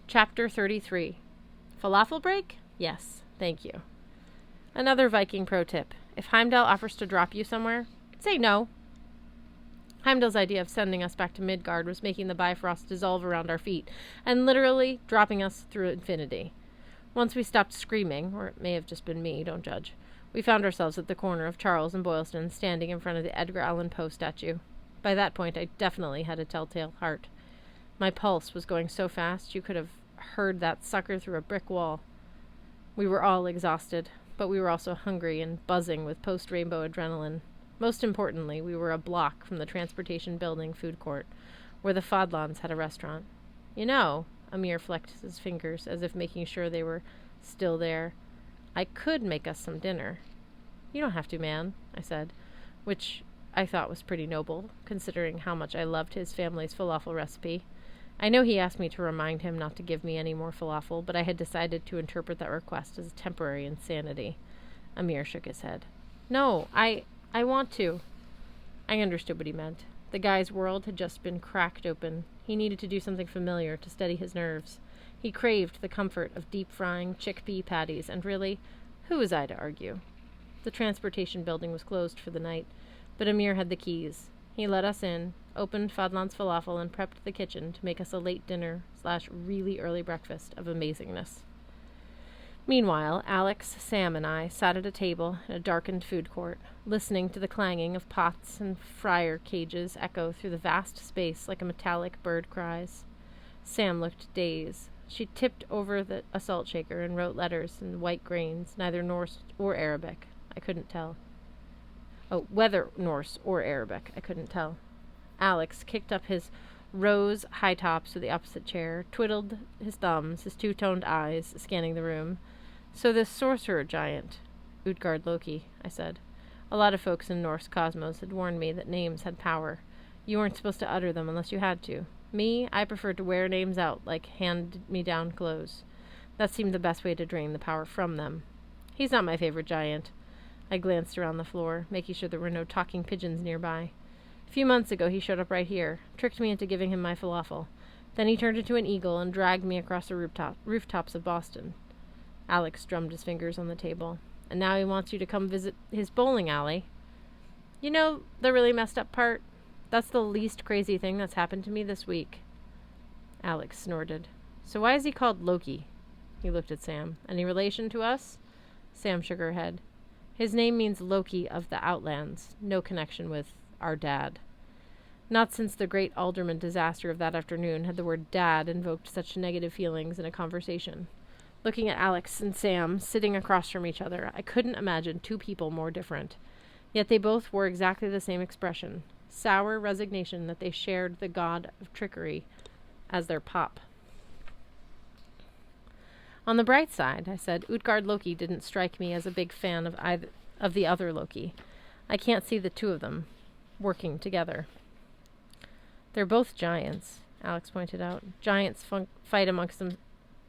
Chapter 33. Falafel break? Yes, thank you. Another Viking pro tip. If Heimdall offers to drop you somewhere, say no. Heimdall's idea of sending us back to Midgard was making the Bifrost dissolve around our feet and literally dropping us through infinity. Once we stopped screaming, or it may have just been me, don't judge, we found ourselves at the corner of Charles and Boylston, standing in front of the Edgar Allan Poe statue. By that point, I definitely had a telltale heart. My pulse was going so fast you could have heard that sucker through a brick wall. We were all exhausted, but we were also hungry and buzzing with post-rainbow adrenaline. Most importantly, we were a block from the transportation building food court, where the Fodlans had a restaurant. You know, Amir flecked his fingers as if making sure they were still there. I could make us some dinner. You don't have to, man, I said, which I thought was pretty noble, considering how much I loved his family's falafel recipe. I know he asked me to remind him not to give me any more falafel, but I had decided to interpret that request as temporary insanity. Amir shook his head. No, I want to. I understood what he meant. The guy's world had just been cracked open. He needed to do something familiar to steady his nerves. He craved the comfort of deep-frying chickpea patties, and really, who was I to argue? The transportation building was closed for the night, but Amir had the keys. He let us in, opened Fadlan's falafel, and prepped the kitchen to make us a late dinner / really early breakfast of amazingness. Meanwhile, Alex, Sam, and I sat at a table in a darkened food court, listening to the clanging of pots and fryer cages echo through the vast space like a metallic bird cries. Sam looked dazed. She tipped over the salt shaker and wrote letters in white grains, neither Norse or Arabic. I couldn't tell. Whether Norse or Arabic, I couldn't tell. Alex kicked up his rose high tops to the opposite chair, twiddled his thumbs, his two-toned eyes scanning the room. So this sorcerer giant, Utgard Loki, I said. A lot of folks in Norse cosmos had warned me that names had power. You weren't supposed to utter them unless you had to. Me, I preferred to wear names out like hand-me-down clothes. That seemed the best way to drain the power from them. He's not my favorite giant. I glanced around the floor, making sure there were no talking pigeons nearby. A few months ago he showed up right here, tricked me into giving him my falafel. Then he turned into an eagle and dragged me across the rooftops of Boston. Alex drummed his fingers on the table. And now he wants you to come visit his bowling alley. You know the really messed up part? That's the least crazy thing that's happened to me this week. Alex snorted. So why is he called Loki? He looked at Sam. Any relation to us? Sam shook her head. His name means Loki of the Outlands. No connection with our dad. Not since the great alderman disaster of that afternoon had the word dad invoked such negative feelings in a conversation. Looking at Alex and Sam sitting across from each other, I couldn't imagine two people more different. Yet they both wore exactly the same expression, sour resignation that they shared the god of trickery as their pop. On the bright side, I said, Utgard Loki didn't strike me as a big fan of the other Loki. I can't see the two of them working together. They're both giants, Alex pointed out. Giants fight amongst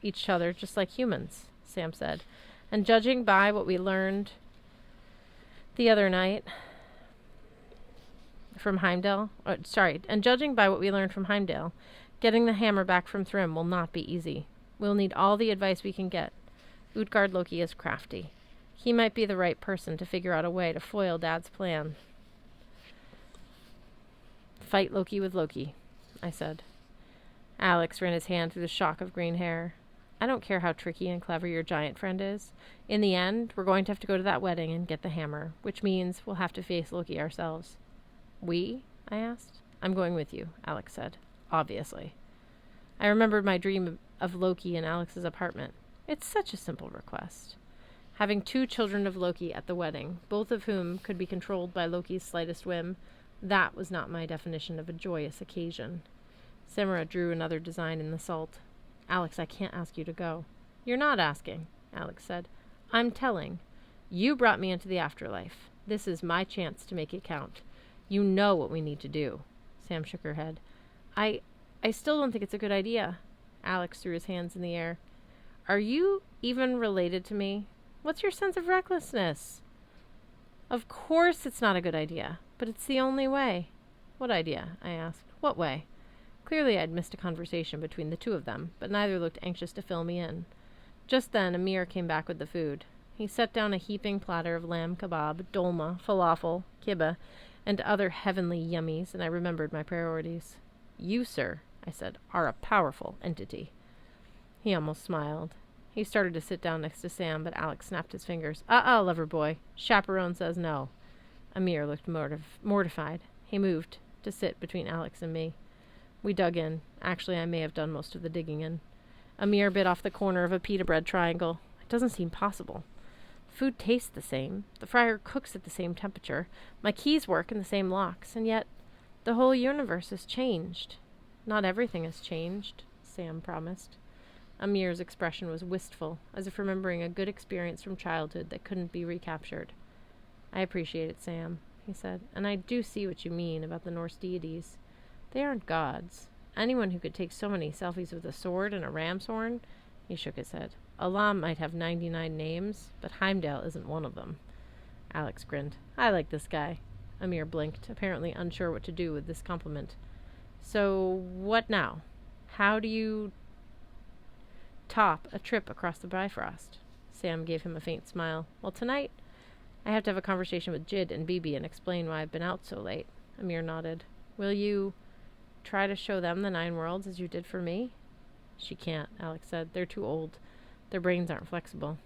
each other just like humans, Sam said. And judging by what we learned the other night from Heimdall, getting the hammer back from Thrym will not be easy. We'll need all the advice we can get. Utgard Loki is crafty. He might be the right person to figure out a way to foil Dad's plan. Fight Loki with Loki, I said. Alex ran his hand through the shock of green hair. I don't care how tricky and clever your giant friend is. In the end, we're going to have to go to that wedding and get the hammer, which means we'll have to face Loki ourselves. We? I asked. I'm going with you, Alex said. Obviously. I remembered my dream of Loki in Alex's apartment. It's such a simple request. Having 2 children of Loki at the wedding, both of whom could be controlled by Loki's slightest whim, that was not my definition of a joyous occasion. Samara drew another design in the salt. Alex, I can't ask you to go. You're not asking, Alex said. I'm telling. You brought me into the afterlife. This is my chance to make it count. You know what we need to do. Sam shook her head. I still don't think it's a good idea. Alex threw his hands in the air. Are you even related to me? What's your sense of recklessness? Of course it's not a good idea, but it's the only way. What idea? I asked. What way? Clearly I'd missed a conversation between the two of them, but neither looked anxious to fill me in. Just then Amir came back with the food. He set down a heaping platter of lamb kebab, dolma, falafel, kibbeh, and other heavenly yummies, and I remembered my priorities. You, sir, I said, are a powerful entity. He almost smiled. He started to sit down next to Sam, but Alex snapped his fingers. Lover boy. Chaperone says no. Amir looked mortified. He moved to sit between Alex and me. We dug in. Actually, I may have done most of the digging in. Amir bit off the corner of a pita bread triangle. It doesn't seem possible. Food tastes the same. The fryer cooks at the same temperature. My keys work in the same locks. And yet, the whole universe has changed. Not everything has changed, Sam promised. Amir's expression was wistful, as if remembering a good experience from childhood that couldn't be recaptured. I appreciate it, Sam, he said, and I do see what you mean about the Norse deities. They aren't gods. Anyone who could take so many selfies with a sword and a ram's horn, he shook his head. Allah might have 99 names, but Heimdall isn't one of them. Alex grinned. I like this guy. Amir blinked, apparently unsure what to do with this compliment. So, what now? How do you top a trip across the Bifrost? Sam gave him a faint smile. Well, tonight, I have to have a conversation with Jid and Bibi and explain why I've been out so late. Amir nodded. Will you try to show them the 9 worlds as you did for me? She can't, Alex said. They're too old. Their brains aren't flexible.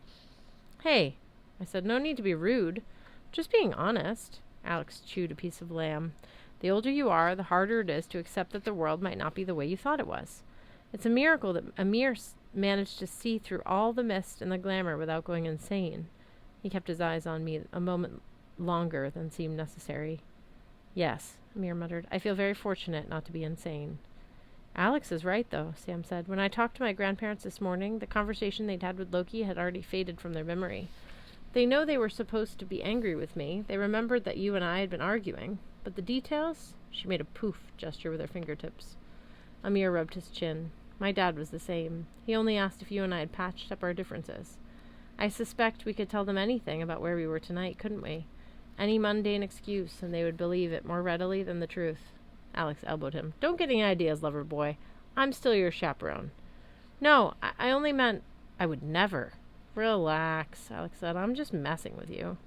Hey, I said, no need to be rude. Just being honest. Alex chewed a piece of lamb. The older you are, the harder it is to accept that the world might not be the way you thought it was. It's a miracle that Amir managed to see through all the mist and the glamour without going insane. He kept his eyes on me a moment longer than seemed necessary. Yes, Amir muttered. I feel very fortunate not to be insane. Alex is right, though, Sam said. When I talked to my grandparents this morning, the conversation they'd had with Loki had already faded from their memory. They know they were supposed to be angry with me. They remembered that you and I had been arguing. But the details? She made a poof gesture with her fingertips. Amir rubbed his chin. My dad was the same. He only asked if you and I had patched up our differences. I suspect we could tell them anything about where we were tonight, couldn't we? Any mundane excuse, and they would believe it more readily than the truth. Alex elbowed him. Don't get any ideas, lover boy. I'm still your chaperone. No, I only meant I would never. Relax, Alex said. I'm just messing with you.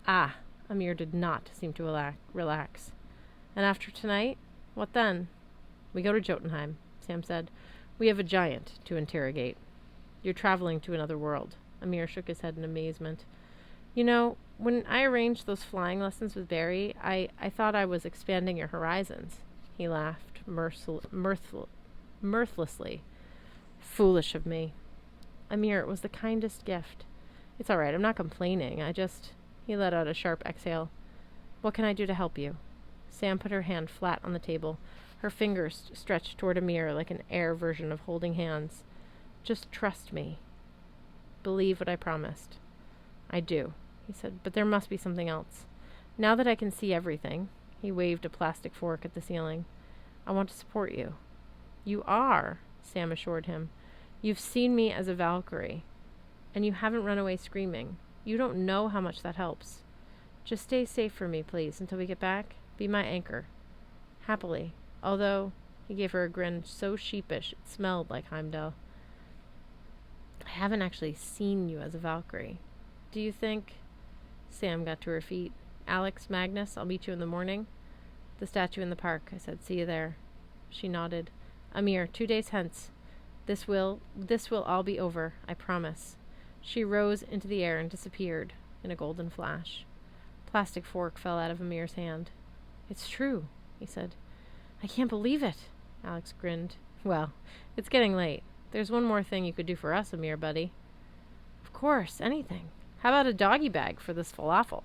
Ah, Amir did not seem to relax. And after tonight, what then? We go to Jotunheim, Sam said. We have a giant to interrogate. You're traveling to another world. Amir shook his head in amazement. You know, when I arranged those flying lessons with Barry, I thought I was expanding your horizons. He laughed mirthlessly. Foolish of me. Amir, it was the kindest gift. It's all right, I'm not complaining. He let out a sharp exhale. What can I do to help you? Sam put her hand flat on the table, her fingers stretched toward Amir like an air version of holding hands. Just trust me. Believe what I promised. I do, he said, but there must be something else. Now that I can see everything, he waved a plastic fork at the ceiling, I want to support you. You are, Sam assured him. You've seen me as a Valkyrie, and you haven't run away screaming. You don't know how much that helps. Just stay safe for me, please, until we get back. Be my anchor. Happily, although, he gave her a grin so sheepish it smelled like Heimdall. I haven't actually seen you as a Valkyrie. Do you think... Sam got to her feet. Alex, Magnus, I'll meet you in the morning. The statue in the park, I said. See you there. She nodded. Amir, 2 days hence. This will all be over, I promise. She rose into the air and disappeared in a golden flash. Plastic fork fell out of Amir's hand. It's true, he said. I can't believe it, Alex grinned. Well, it's getting late. There's one more thing you could do for us, Amir, buddy. Of course, anything. How about a doggy bag for this falafel?